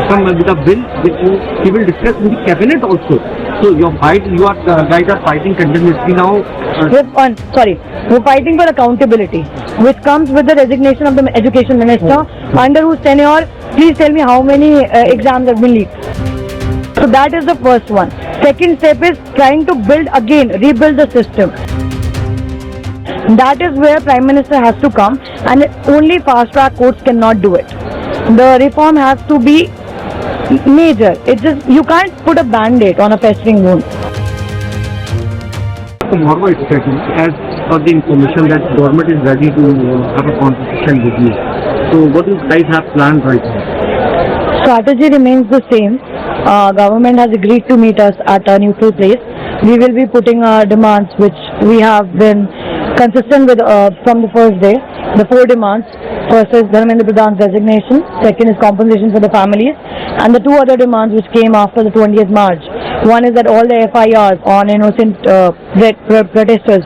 come with a bill which he will discuss in the cabinet also. So you guys are fighting continuously now. We're fighting for accountability, which comes with the resignation of the education minister, under whose tenure, please tell me how many exams have been leaked. So that is the first one. Second step is trying to rebuild the system. That is where Prime Minister has to come, and only fast track courts cannot do it. The reform has to be major. You can't put a band-aid on a festering wound. Tomorrow exactly, as per the information that government is ready to have a constitution review. So what do you guys have planned right now? Strategy remains the same. Government has agreed to meet us at a neutral place. We will be putting our demands, which we have been consistent with from the first day. The 4 demands. First is Dharmendra Pradhan's resignation. Second is compensation for the families. And the 2 other demands which came after the 20th March. One is that all the FIRs on innocent protesters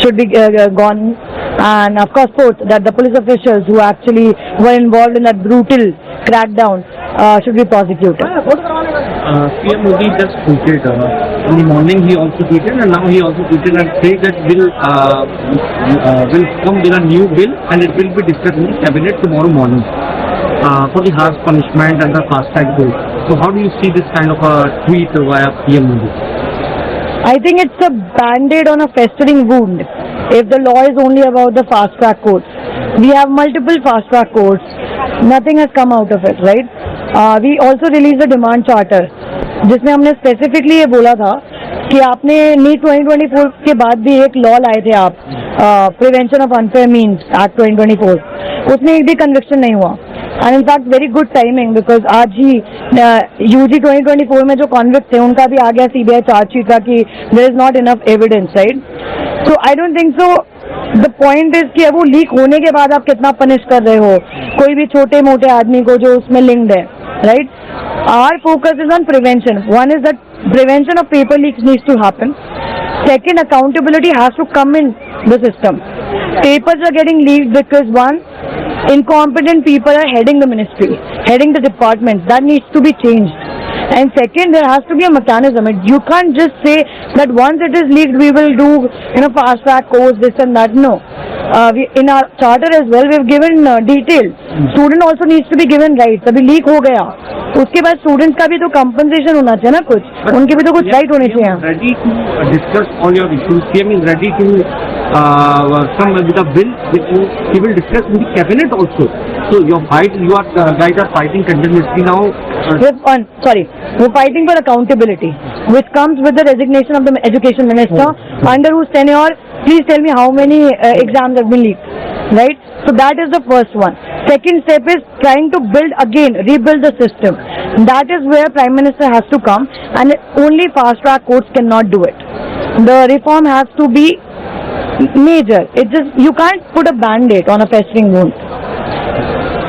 should be gone. And of course, fourth, that the police officials who actually were involved in that brutal crackdown should be prosecuted. PM Modi just tweeted in the morning. He also tweeted, and now he also tweeted and said that will come with a new bill, and it will be discussed in the cabinet tomorrow morning for the harsh punishment and the fast track bill. So how do you see this kind of a tweet via PM Modi? I think it's a band-aid on a festering wound. If the law is only about the fast track courts, we have multiple fast track courts. Nothing has come out of it, right? We also released a demand charter, जिसमें हमने specifically ये बोला था कि आपने NEET 2024 के बाद भी एक लॉ लाए थे आप, prevention of unfair means act 2024, उसमें एक भी कन्विक्शन नहीं हुआ. And in fact very good timing, because आज ही यूजी 2024 में जो कॉन्विक्ट थे उनका भी आ गया सीबीआई चार्जशीट का कि there is not enough evidence, right? So I don't think so. The point is कि अब वो लीक होने के बाद आप कितना पनिश कर रहे हो कोई भी छोटे मोटे आदमी को जो उसमें लिंक्ड है, right? Our focus is on prevention. One is that prevention of paper leaks needs to happen. Second, accountability has to come in the system. Papers are getting leaked because one, incompetent people are heading the ministry, heading the department. That needs to be changed. And second, there has to be a mechanism. You can't just say that once it is leaked, we will do fast track course, this and that. No. In our charter as well, we have given detail. Student also needs to be given rights. अभी leak हो गया, उसके बाद students का भी तो compensation होना चाहिए ना, कुछ उनके भी तो कुछ right होने चाहिए. Ready to discuss all your issues. PM is ready to come with a bill which he will discuss in the cabinet also. So guys are fighting continuously now. We're fighting for accountability, which comes with the resignation of the education minister, under whose tenure, please tell me how many exams have been leaked, right? So that is the first one. Second step is trying to rebuild the system. That is where Prime Minister has to come, and only fast track courts cannot do it. The reform has to be major. You can't put a band-aid on a festering wound.